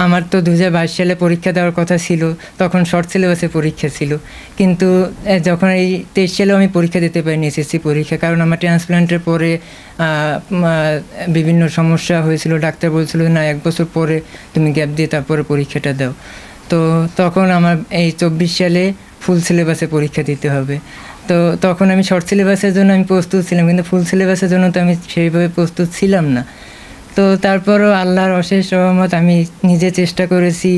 আমার তো 2022 সালে পরীক্ষা দেওয়ার কথা ছিল, তখন শর্ট সিলেবাসে পরীক্ষা ছিল। কিন্তু যখন এই 23 সালেও আমি পরীক্ষা দিতে পারিনি, এসএসসি পরীক্ষা, কারণ আমার ট্রান্সপ্লান্টের পরে বিভিন্ন সমস্যা হয়েছিল। ডাক্তার বলছিল না 1 বছর পরে তুমি গ্যাপ দিয়ে তারপরে পরীক্ষাটা দাও। তো তখন আমার এই 24 সালে ফুল সিলেবাসে পরীক্ষা দিতে হবে। তো তখন আমি শর্ট সিলেবাসের জন্য আমি প্রস্তুত ছিলাম, কিন্তু ফুল সিলেবাসের জন্য তো আমি সেইভাবে প্রস্তুত ছিলাম না। তো তারপরও আল্লাহর অশেষ রহমত, আমি নিজে চেষ্টা করেছি,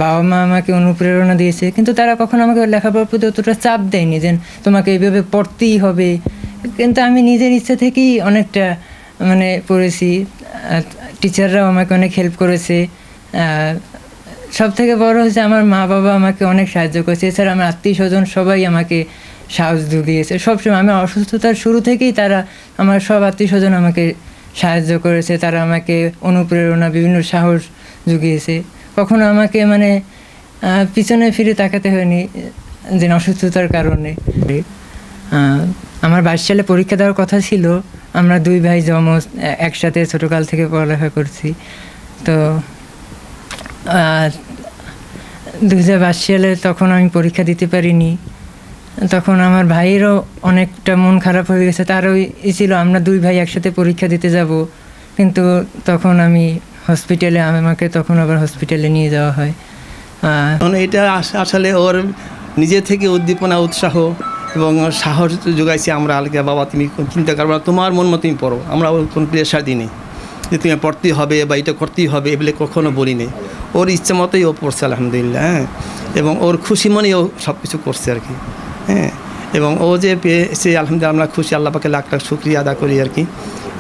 বাবা মা আমাকে অনুপ্রেরণা দিয়েছে, কিন্তু তারা কখনো আমাকে লেখাপড়ার প্রতি অতটা চাপ দেয়নি যে তোমাকে এইভাবে পড়তেই হবে। কিন্তু আমি নিজের ইচ্ছা থেকেই অনেকটা পড়েছি। টিচাররাও আমাকে অনেক হেল্প করেছে। সব থেকে বড় হচ্ছে আমার মা বাবা আমাকে অনেক সাহায্য করেছে। এছাড়া আমার আত্মীয় স্বজন সবাই আমাকে সাহস জুগিয়েছে সবসময়। আমার অসুস্থতার শুরু থেকেই তারা, আমার সব আত্মীয় স্বজন আমাকে সাহায্য করেছে। তারা আমাকে অনুপ্রেরণা, বিভিন্ন সাহস জুগিয়েছে। কখনো আমাকে পিছনে ফিরে তাকাতে হয়নি যে অসুস্থতার কারণে। আমার 22 সালে পরীক্ষা দেওয়ার কথা ছিল। আমরা 2 ভাই যমজ, একসাথে ছোটোকাল থেকে পড়ালেখা করছি। তো 2022 সালে তখন আমি পরীক্ষা দিতে পারিনি। তখন আমার ভাইয়েরও অনেকটা মন খারাপ হয়ে গেছে। তারও ছিল আমরা 2 ভাই একসাথে পরীক্ষা দিতে যাব, কিন্তু তখন আমি হসপিটালে, আমাকে তখন আবার হসপিটালে নিয়ে যাওয়া হয়। এটা আসলে ওর নিজে থেকে উদ্দীপনা, উৎসাহ এবং সাহস যোগাইছি আমরা। আলকে বাবা তুমি চিন্তা করবো না, তোমার মন মতো তুমি পড়ো, আমরা ওর কোনো প্রেশার দিই নি যে তুমি পড়তেই হবে বা এটা করতেই হবে, এগুলো কখনো বলি নি। ওর ইচ্ছা মতোই ও পড়ছে আলহামদুলিল্লাহ। হ্যাঁ, এবং ওর খুশি মনেই ও সব কিছু করছে আর কি। হ্যাঁ, এবং ও যে পেয়েছে আলহামদুলিল্লাহ, আমরা খুশি, আল্লাহ পাকে লাখ লাখ শুকরিয়া আদা করি আর কি।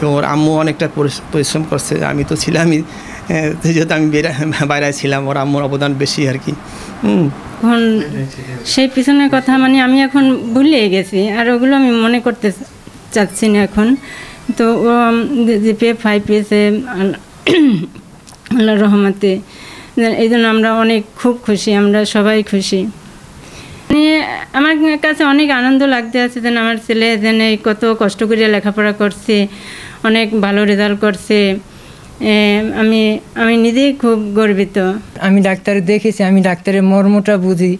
এবং ওর আম্মু অনেকটা পরিশ্রম করছে। আমি তো ছিলামই, যেহেতু আমি বাইরে ছিলাম, ওর আম্মুর অবদান বেশি আর কি। এখন সেই পিছনের কথা আমি এখন ভুলে গেছি, আর ওগুলো আমি মনে করতে চাচ্ছি না এখন। তো ও জিপিএ 5 পেয়েছে আল্লাহর রহমতে, এই জন্য আমরা খুব খুশি, আমরা সবাই খুশি। আমার কাছে অনেক আনন্দ লাগতে আছে যেন আমার ছেলে যেন কত কষ্ট করে লেখাপড়া করছে, অনেক ভালো রেজাল্ট করছে। আমি নিজেই খুব গর্বিত। আমি ডাক্তার দেখেছি, আমি ডাক্তারের মর্মটা বুঝি।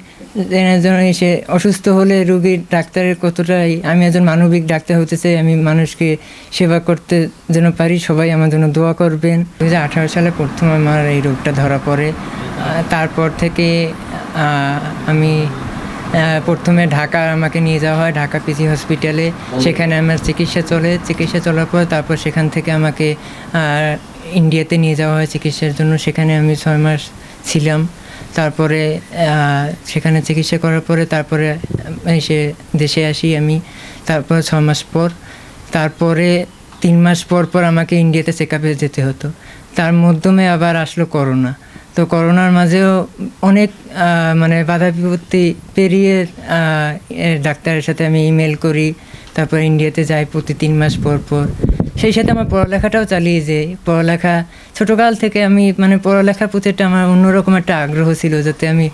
এসে অসুস্থ হলে রোগীর ডাক্তারের কতটাই, আমি একজন মানবিক ডাক্তার হতে চাই। আমি মানুষকে সেবা করতে যেন পারি। সবাই আমার জন্য দোয়া করবেন। 2018 সালে প্রথম আমার এই রোগটা ধরা পড়ে। তারপর থেকে আমি প্রথমে ঢাকা আমাকে নিয়ে যাওয়া হয়, ঢাকা পিজি হসপিটালে। সেখানে আমার চিকিৎসা চলার পর তারপর সেখান থেকে আমাকে ইন্ডিয়াতে নিয়ে যাওয়া হয় চিকিৎসার জন্য। সেখানে আমি 6 মাস ছিলাম। তারপরে সেখানে চিকিৎসা করার পরে তারপরে দেশে আসি আমি। তারপর 6 মাস পর, তারপরে 3 মাস পর আমাকে ইন্ডিয়াতে চেক আপে যেতে হতো। তার মাধ্যমে আবার আসলো করোনা। তো করোনার মাঝেও অনেক বাধা বিপত্তি পেরিয়ে ডাক্তারের সাথে আমি ইমেল করি। তারপর ইন্ডিয়াতে যাই প্রতি 3 মাস পর। সেই সাথে আমার পড়ালেখাটাও চালিয়ে যাই। পড়ালেখা ছোটোকাল থেকে আমি পড়ালেখার প্রতি আমার অন্যরকম একটা আগ্রহ ছিল, যাতে আমি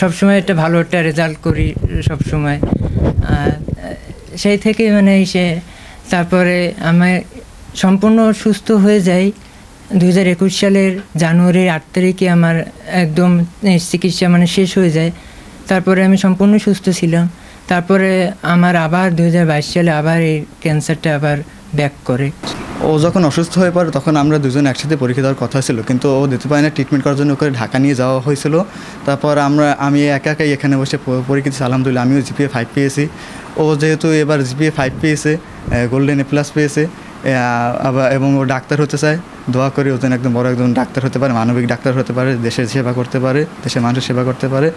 সবসময় একটা ভালো একটা রেজাল্ট করি সবসময়। সেই থেকে তারপরে আমি সম্পূর্ণ সুস্থ হয়ে যাই 2021 সালের জানুয়ারির 8 তারিখে। আমার একদম চিকিৎসা শেষ হয়ে যায়। তারপরে আমি সম্পূর্ণ সুস্থ ছিলাম। তারপরে আমার আবার 2022 সালে আবার এই ক্যান্সারটা আবার ব্যাক করে। ও যখন অসুস্থ হয়ে পড়ে তখন আমরা দুজন একসাথে পরীক্ষা দেওয়ার কথা ছিল, কিন্তু ও দিতে পারে না। ট্রিটমেন্ট করার জন্য ওকে ঢাকা নিয়ে যাওয়া হয়েছিল। তারপর আমি একাই এখানে বসে পরীক্ষা দিচ্ছি। আলহামদুলিল্লাহ আমিও জিপিএ 5 পেয়েছি। ও যেহেতু এবার জিপিএ 5 পেয়েছে, গোল্ডেন A+ পেয়েছে, এবং ও ডাক্তার হতে চায়। দোয়া করি ও যেন একদম বড় একজন ডাক্তার হতে পারে, মানবিক ডাক্তার হতে পারে, দেশের সেবা করতে পারে, দেশের মানুষের সেবা করতে পারে।